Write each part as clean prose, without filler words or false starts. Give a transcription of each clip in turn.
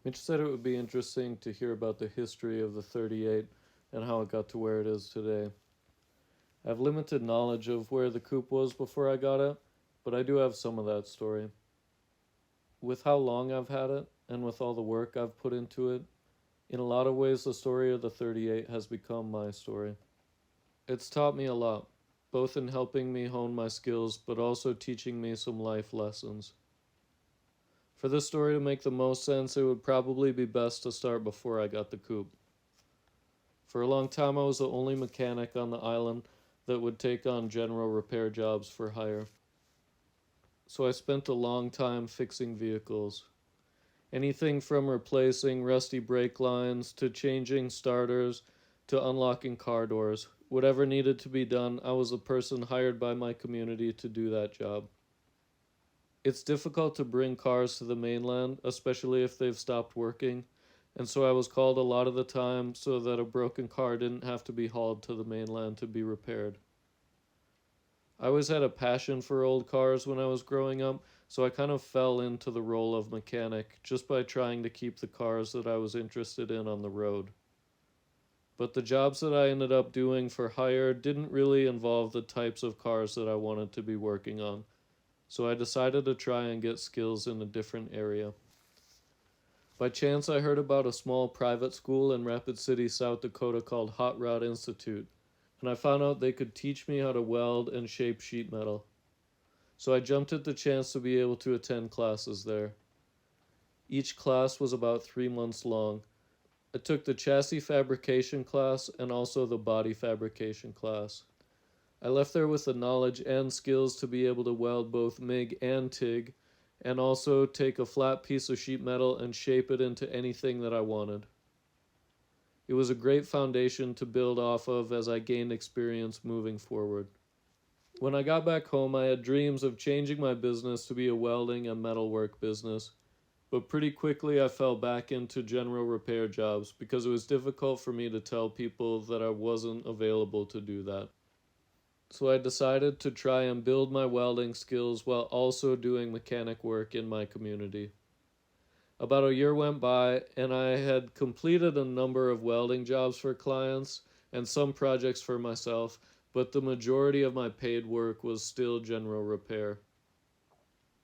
Mitch said it would be interesting to hear about the history of the 38 and how it got to where it is today. I have limited knowledge of where the Coupe was before I got it, but I do have some of that story. With how long I've had it, and with all the work I've put into it, in a lot of ways the story of the 38 has become my story. It's taught me a lot, both in helping me hone my skills, but also teaching me some life lessons. For this story to make the most sense, it would probably be best to start before I got the Coupe. For a long time, I was the only mechanic on the island that would take on general repair jobs for hire. So I spent a long time fixing vehicles. Anything from replacing rusty brake lines to changing starters to unlocking car doors. Whatever needed to be done, I was the person hired by my community to do that job. It's difficult to bring cars to the mainland, especially if they've stopped working, and so I was called a lot of the time so that a broken car didn't have to be hauled to the mainland to be repaired. I always had a passion for old cars when I was growing up, so I kind of fell into the role of mechanic just by trying to keep the cars that I was interested in on the road. But the jobs that I ended up doing for hire didn't really involve the types of cars that I wanted to be working on, so I decided to try and get skills in a different area. By chance, I heard about a small private school in Rapid City, South Dakota called Hot Rod Institute, and I found out they could teach me how to weld and shape sheet metal. So I jumped at the chance to be able to attend classes there. Each class was about 3 months long. I took the chassis fabrication class and also the body fabrication class. I left there with the knowledge and skills to be able to weld both MIG and TIG, and also take a flat piece of sheet metal and shape it into anything that I wanted. It was a great foundation to build off of as I gained experience moving forward. When I got back home, I had dreams of changing my business to be a welding and metalwork business, but pretty quickly I fell back into general repair jobs because it was difficult for me to tell people that I wasn't available to do that. So I decided to try and build my welding skills while also doing mechanic work in my community. About a year went by, and I had completed a number of welding jobs for clients and some projects for myself, but the majority of my paid work was still general repair.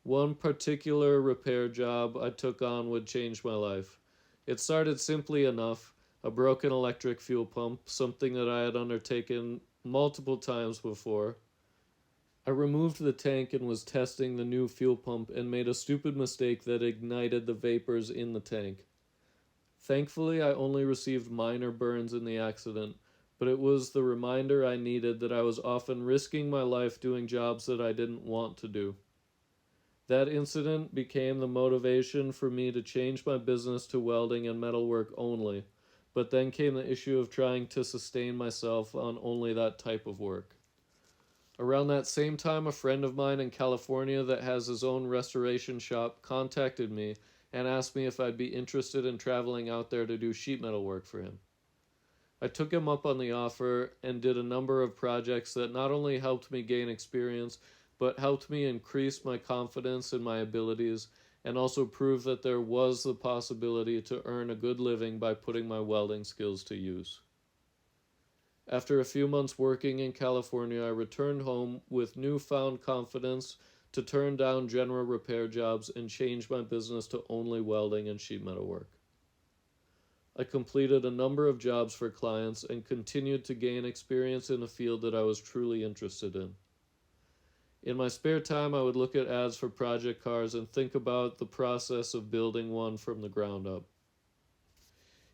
One particular repair job I took on would change my life. It started simply enough: a broken electric fuel pump, something that I had undertaken multiple times before. I removed the tank and was testing the new fuel pump and made a stupid mistake that ignited the vapors in the tank. Thankfully, I only received minor burns in the accident, but it was the reminder I needed that I was often risking my life doing jobs that I didn't want to do. That incident became the motivation for me to change my business to welding and metalwork only, but then came the issue of trying to sustain myself on only that type of work. Around that same time, a friend of mine in California that has his own restoration shop contacted me and asked me if I'd be interested in traveling out there to do sheet metal work for him. I took him up on the offer and did a number of projects that not only helped me gain experience, but helped me increase my confidence in my abilities and also prove that there was the possibility to earn a good living by putting my welding skills to use. After a few months working in California, I returned home with newfound confidence to turn down general repair jobs and change my business to only welding and sheet metal work. I completed a number of jobs for clients and continued to gain experience in a field that I was truly interested in. In my spare time, I would look at ads for project cars and think about the process of building one from the ground up.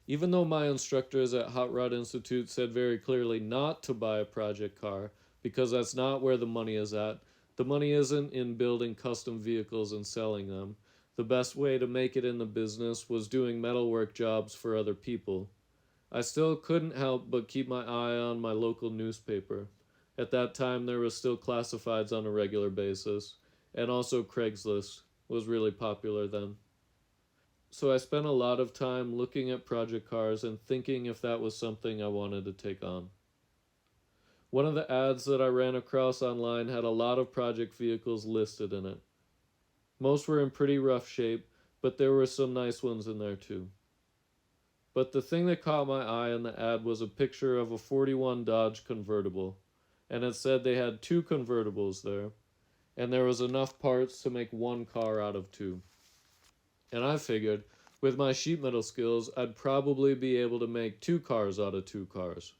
Even though my instructors at Hot Rod Institute said very clearly not to buy a project car, because that's not where the money is at, the money isn't in building custom vehicles and selling them. The best way to make it in the business was doing metalwork jobs for other people. I still couldn't help but keep my eye on my local newspaper. At that time, there was still classifieds on a regular basis, and also Craigslist was really popular then. So I spent a lot of time looking at project cars and thinking if that was something I wanted to take on. One of the ads that I ran across online had a lot of project vehicles listed in it. Most were in pretty rough shape, but there were some nice ones in there too. But the thing that caught my eye in the ad was a picture of a 41 Dodge convertible, and it said they had two convertibles there, and there was enough parts to make one car out of two. And I figured, with my sheet metal skills, I'd probably be able to make two cars out of two cars.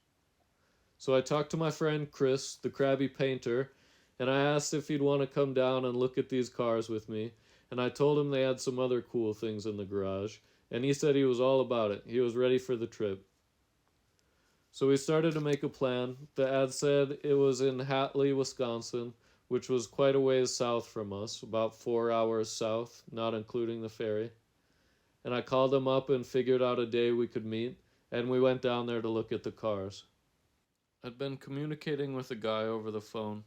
So I talked to my friend Chris, the crabby painter, and I asked if he'd want to come down and look at these cars with me, and I told him they had some other cool things in the garage, and he said he was all about it. He was ready for the trip. So we started to make a plan. The ad said it was in Hatley, Wisconsin, which was quite a ways south from us, about 4 hours south, not including the ferry. And I called him up and figured out a day we could meet, and we went down there to look at the cars. I'd been communicating with a guy over the phone,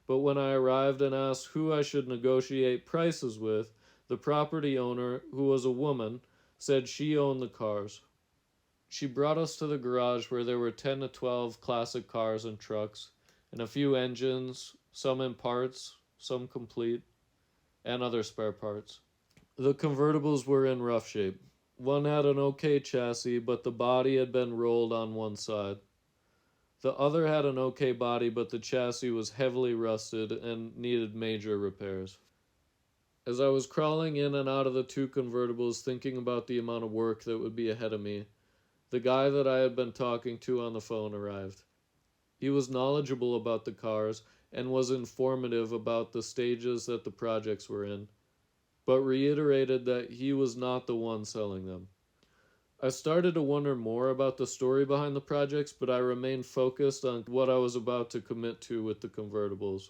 but when I arrived and asked who I should negotiate prices with, the property owner, who was a woman, said she owned the cars. She brought us to the garage where there were 10 to 12 classic cars and trucks, and a few engines, some in parts, some complete, and other spare parts. The convertibles were in rough shape. One had an okay chassis, but the body had been rolled on one side. The other had an okay body, but the chassis was heavily rusted and needed major repairs. As I was crawling in and out of the two convertibles thinking about the amount of work that would be ahead of me, the guy that I had been talking to on the phone arrived. He was knowledgeable about the cars and was informative about the stages that the projects were in, but reiterated that he was not the one selling them. I started to wonder more about the story behind the projects, but I remained focused on what I was about to commit to with the convertibles.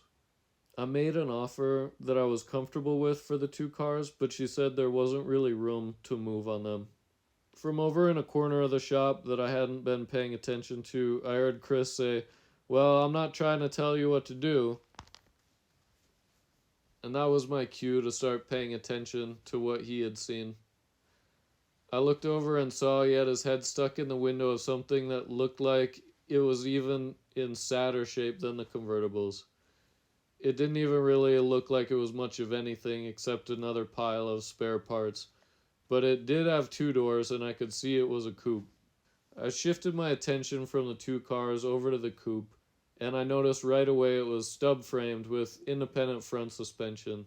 I made an offer that I was comfortable with for the two cars, but she said there wasn't really room to move on them. From over in a corner of the shop that I hadn't been paying attention to, I heard Chris say, "Well, I'm not trying to tell you what to do." And that was my cue to start paying attention to what he had seen. I looked over and saw he had his head stuck in the window of something that looked like it was even in sadder shape than the convertibles. It didn't even really look like it was much of anything except another pile of spare parts, but it did have two doors and I could see it was a coupe. I shifted my attention from the two cars over to the coupe, and I noticed right away it was stub framed with independent front suspension,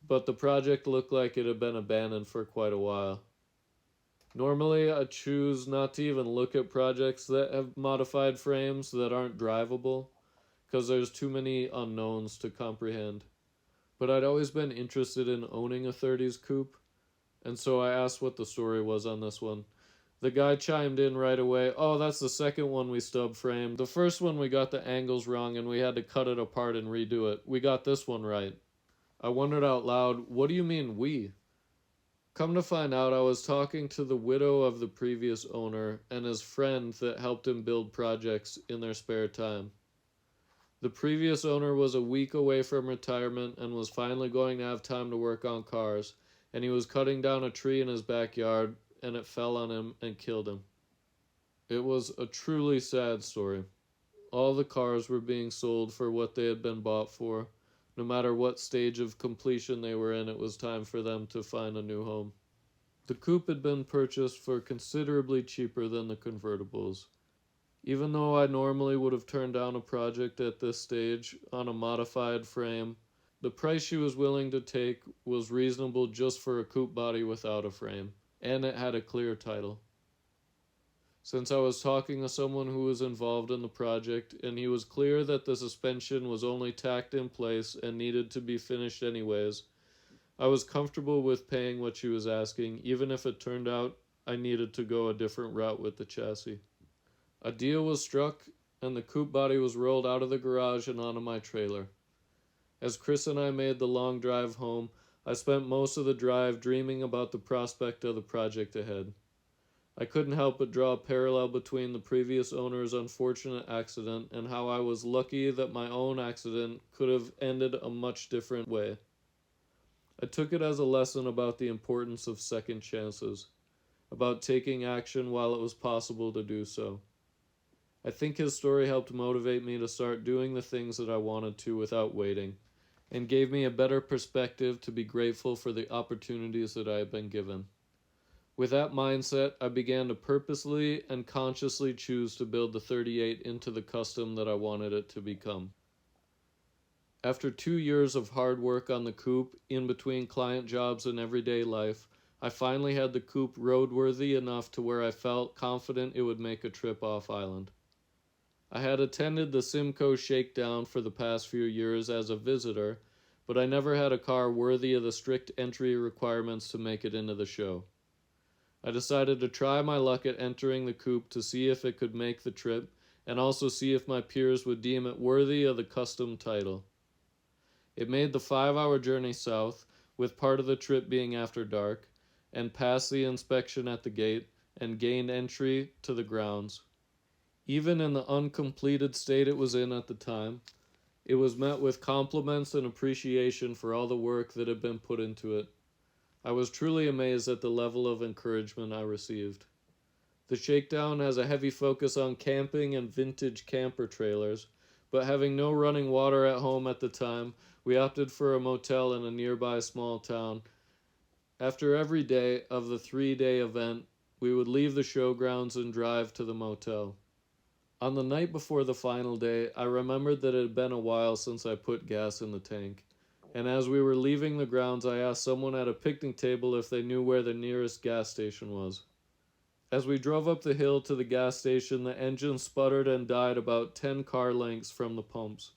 but the project looked like it had been abandoned for quite a while. Normally, I choose not to even look at projects that have modified frames that aren't drivable, because there's too many unknowns to comprehend. But I'd always been interested in owning a 30s coupe, and so I asked what the story was on this one. The guy chimed in right away, "Oh, that's the second one we stub framed. The first one we got the angles wrong and we had to cut it apart and redo it. We got this one right." I wondered out loud, what do you mean we? Come to find out, I was talking to the widow of the previous owner and his friend that helped him build projects in their spare time. The previous owner was a week away from retirement and was finally going to have time to work on cars, and he was cutting down a tree in his backyard, and it fell on him and killed him. It was a truly sad story. All the cars were being sold for what they had been bought for. No matter what stage of completion they were in, it was time for them to find a new home. The coupe had been purchased for considerably cheaper than the convertibles. Even though I normally would have turned down a project at this stage on a modified frame, the price she was willing to take was reasonable just for a coupe body without a frame, and it had a clear title. Since I was talking to someone who was involved in the project, and he was clear that the suspension was only tacked in place and needed to be finished anyways, I was comfortable with paying what she was asking, even if it turned out I needed to go a different route with the chassis. A deal was struck, and the coupe body was rolled out of the garage and onto my trailer. As Chris and I made the long drive home, I spent most of the drive dreaming about the prospect of the project ahead. I couldn't help but draw a parallel between the previous owner's unfortunate accident and how I was lucky that my own accident could have ended a much different way. I took it as a lesson about the importance of second chances, about taking action while it was possible to do so. I think his story helped motivate me to start doing the things that I wanted to without waiting, and gave me a better perspective to be grateful for the opportunities that I had been given. With that mindset, I began to purposely and consciously choose to build the 38 into the custom that I wanted it to become. After 2 years of hard work on the Coupe, in between client jobs and everyday life, I finally had the Coupe roadworthy enough to where I felt confident it would make a trip off island. I had attended the Simcoe Shakedown for the past few years as a visitor, but I never had a car worthy of the strict entry requirements to make it into the show. I decided to try my luck at entering the Coupe to see if it could make the trip, and also see if my peers would deem it worthy of the custom title. It made the 5-hour journey south, with part of the trip being after dark, and passed the inspection at the gate, and gained entry to the grounds. Even in the uncompleted state it was in at the time, it was met with compliments and appreciation for all the work that had been put into it. I was truly amazed at the level of encouragement I received. The Shakedown has a heavy focus on camping and vintage camper trailers, but having no running water at home at the time, we opted for a motel in a nearby small town. After every day of the 3-day event, we would leave the showgrounds and drive to the motel. On the night before the final day, I remembered that it had been a while since I put gas in the tank, and as we were leaving the grounds, I asked someone at a picnic table if they knew where the nearest gas station was. As we drove up the hill to the gas station, the engine sputtered and died about 10 car lengths from the pumps.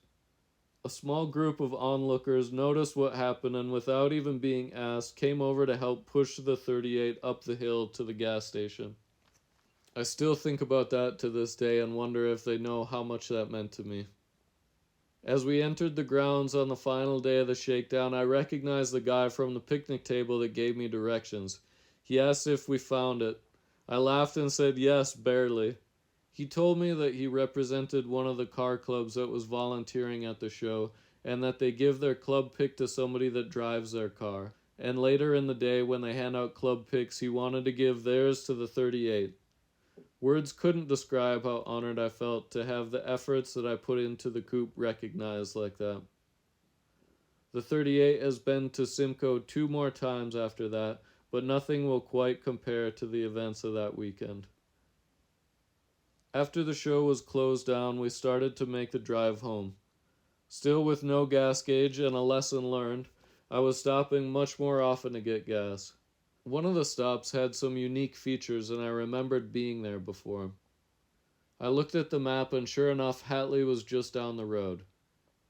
A small group of onlookers noticed what happened and, without even being asked, came over to help push the 38 up the hill to the gas station. I still think about that to this day and wonder if they know how much that meant to me. As we entered the grounds on the final day of the shakedown, I recognized the guy from the picnic table that gave me directions. He asked if we found it. I laughed and said yes, barely. He told me that he represented one of the car clubs that was volunteering at the show, and that they give their club pick to somebody that drives their car. And later in the day, when they hand out club picks, he wanted to give theirs to the 38. Words couldn't describe how honored I felt to have the efforts that I put into the Coupe recognized like that. The 38 has been to Simcoe 2 more times after that, but nothing will quite compare to the events of that weekend. After the show was closed down, we started to make the drive home. Still with no gas gauge and a lesson learned, I was stopping much more often to get gas. One of the stops had some unique features, and I remembered being there before. I looked at the map, and sure enough, Hatley was just down the road.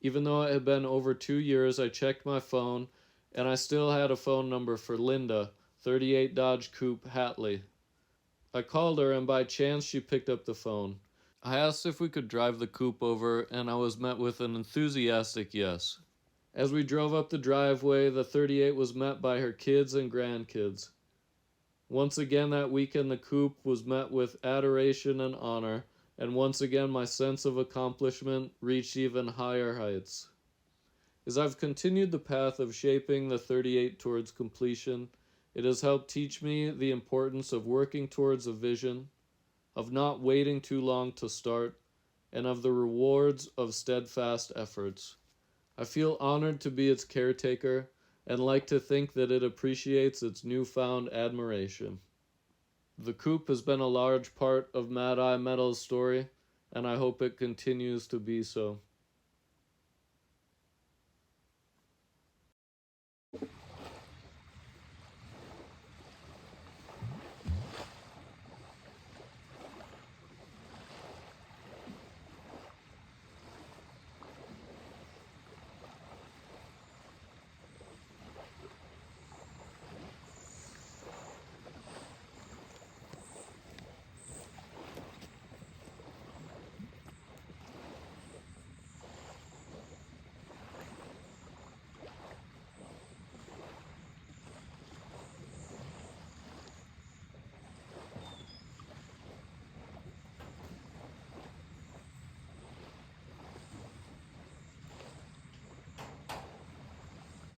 Even though it had been over 2 years, I checked my phone, and I still had a phone number for Linda, 38 Dodge Coupe, Hatley. I called her, and by chance she picked up the phone. I asked if we could drive the Coupe over, and I was met with an enthusiastic yes. As we drove up the driveway, the 38 was met by her kids and grandkids. Once again that weekend, the Coupe was met with adoration and honor, and once again my sense of accomplishment reached even higher heights. As I've continued the path of shaping the 38 towards completion, it has helped teach me the importance of working towards a vision, of not waiting too long to start, and of the rewards of steadfast efforts. I feel honored to be its caretaker, and like to think that it appreciates its newfound admiration. The Coupe has been a large part of Mad Eye Metal's story, and I hope it continues to be so.